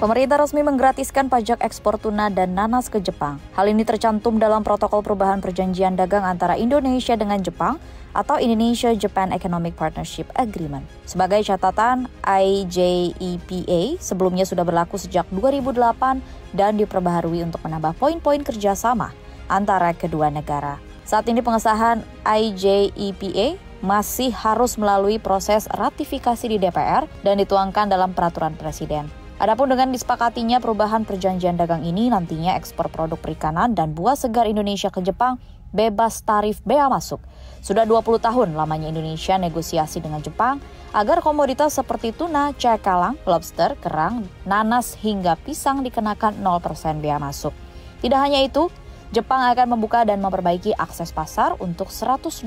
Pemerintah resmi menggratiskan pajak ekspor tuna dan nanas ke Jepang. Hal ini tercantum dalam protokol perubahan perjanjian dagang antara Indonesia dengan Jepang atau Indonesia-Japan Economic Partnership Agreement. Sebagai catatan, IJEPA sebelumnya sudah berlaku sejak 2008 dan diperbaharui untuk menambah poin-poin kerjasama antara kedua negara. Saat ini pengesahan IJEPA masih harus melalui proses ratifikasi di DPR dan dituangkan dalam peraturan presiden. Adapun dengan disepakatinya perubahan perjanjian dagang ini, nantinya ekspor produk perikanan dan buah segar Indonesia ke Jepang bebas tarif bea masuk. Sudah 20 tahun lamanya Indonesia negosiasi dengan Jepang agar komoditas seperti tuna, cakalang, lobster, kerang, nanas hingga pisang dikenakan 0% bea masuk. Tidak hanya itu, Jepang akan membuka dan memperbaiki akses pasar untuk 112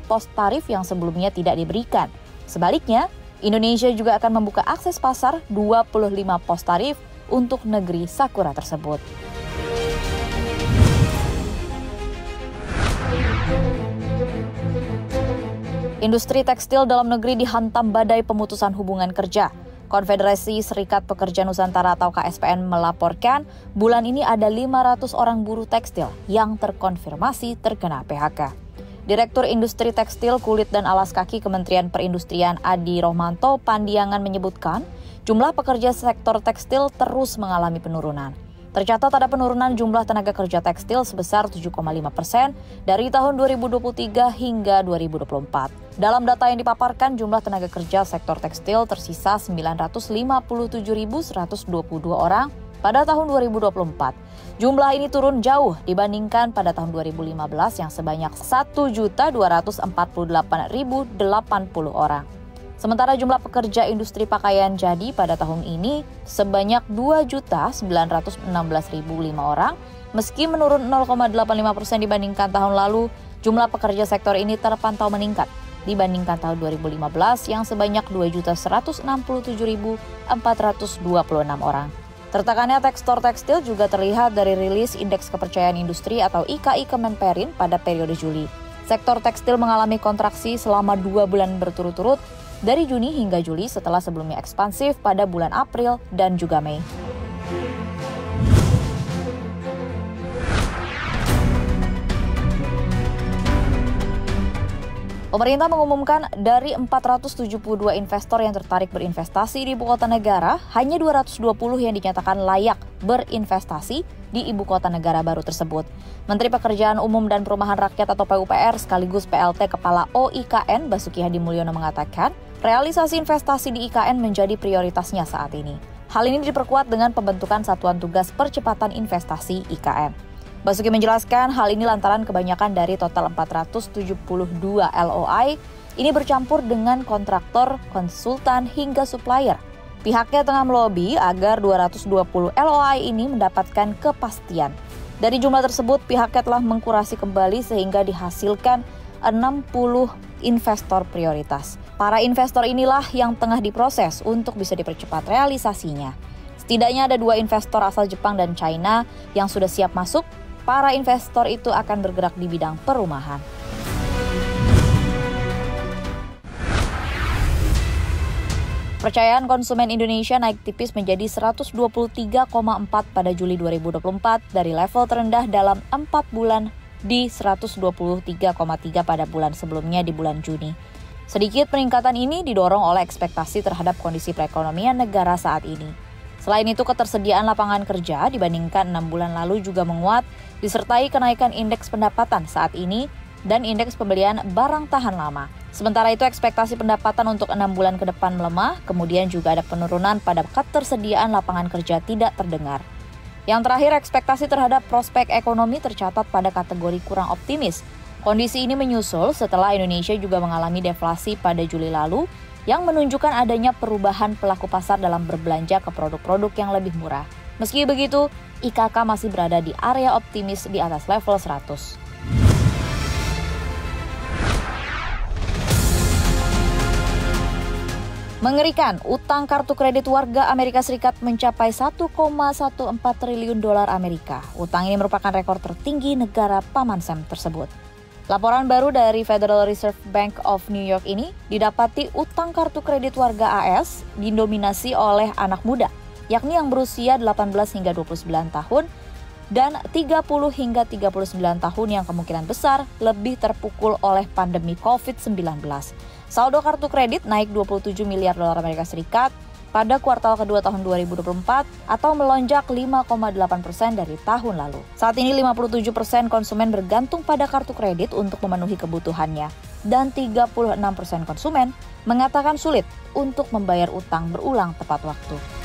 pos tarif yang sebelumnya tidak diberikan. Sebaliknya, Indonesia juga akan membuka akses pasar 25 pos tarif untuk negeri Sakura tersebut. Industri tekstil dalam negeri dihantam badai pemutusan hubungan kerja. Konfederasi Serikat Pekerja Nusantara atau KSPN melaporkan bulan ini ada 500 orang buruh tekstil yang terkonfirmasi terkena PHK. Direktur Industri Tekstil, Kulit dan Alas Kaki Kementerian Perindustrian Adi Rohmanto Pandiangan menyebutkan jumlah pekerja sektor tekstil terus mengalami penurunan. Tercatat ada penurunan jumlah tenaga kerja tekstil sebesar 7,5% dari tahun 2023 hingga 2024. Dalam data yang dipaparkan, jumlah tenaga kerja sektor tekstil tersisa 957.122 orang pada tahun 2024. Jumlah ini turun jauh dibandingkan pada tahun 2015 yang sebanyak 1.248.080 orang. Sementara jumlah pekerja industri pakaian jadi pada tahun ini sebanyak 2.916.005 orang. Meski menurun 0,85% dibandingkan tahun lalu, jumlah pekerja sektor ini terpantau meningkat dibandingkan tahun 2015 yang sebanyak 2.167.426 orang. Tertekannya sektor tekstil juga terlihat dari rilis Indeks Kepercayaan Industri atau IKI Kemenperin pada periode Juli. Sektor tekstil mengalami kontraksi selama 2 bulan berturut-turut dari Juni hingga Juli setelah sebelumnya ekspansif pada bulan April dan juga Mei. Pemerintah mengumumkan dari 472 investor yang tertarik berinvestasi di ibu kota negara, hanya 220 yang dinyatakan layak berinvestasi di ibu kota negara baru tersebut. Menteri Pekerjaan Umum dan Perumahan Rakyat atau PUPR sekaligus PLT Kepala OIKN Basuki Hadi Mulyono mengatakan, realisasi investasi di IKN menjadi prioritasnya saat ini. Hal ini diperkuat dengan pembentukan Satuan Tugas Percepatan Investasi IKN. Basuki menjelaskan hal ini lantaran kebanyakan dari total 472 LOI ini bercampur dengan kontraktor, konsultan, hingga supplier. Pihaknya tengah melobi agar 220 LOI ini mendapatkan kepastian. Dari jumlah tersebut, pihaknya telah mengkurasi kembali sehingga dihasilkan 60 investor prioritas. Para investor inilah yang tengah diproses untuk bisa dipercepat realisasinya. Setidaknya ada 2 investor asal Jepang dan China yang sudah siap masuk. Para investor itu akan bergerak di bidang perumahan. Kepercayaan konsumen Indonesia naik tipis menjadi 123,4 pada Juli 2024 dari level terendah dalam 4 bulan di 123,3 pada bulan sebelumnya di bulan Juni. Sedikit peningkatan ini didorong oleh ekspektasi terhadap kondisi perekonomian negara saat ini. Selain itu, ketersediaan lapangan kerja dibandingkan 6 bulan lalu juga menguat, disertai kenaikan indeks pendapatan saat ini dan indeks pembelian barang tahan lama. Sementara itu, ekspektasi pendapatan untuk 6 bulan ke depan melemah, kemudian juga ada penurunan pada ketersediaan lapangan kerja tidak terdengar. Yang terakhir, ekspektasi terhadap prospek ekonomi tercatat pada kategori kurang optimis. Kondisi ini menyusul setelah Indonesia juga mengalami deflasi pada Juli lalu, yang menunjukkan adanya perubahan pelaku pasar dalam berbelanja ke produk-produk yang lebih murah. Meski begitu, IKK masih berada di area optimis di atas level 100. Mengerikan, utang kartu kredit warga Amerika Serikat mencapai 1,14 triliun dolar Amerika. Utang ini merupakan rekor tertinggi negara paman Sam tersebut. Laporan baru dari Federal Reserve Bank of New York ini didapati utang kartu kredit warga AS didominasi oleh anak muda. yakni yang berusia 18 hingga 29 tahun, dan 30 hingga 39 tahun yang kemungkinan besar lebih terpukul oleh pandemi COVID-19. Saldo kartu kredit naik 27 miliar dolar Amerika Serikat pada kuartal kedua tahun 2024 atau melonjak 5,8% dari tahun lalu. Saat ini 57% konsumen bergantung pada kartu kredit untuk memenuhi kebutuhannya dan 36% konsumen mengatakan sulit untuk membayar utang berulang tepat waktu.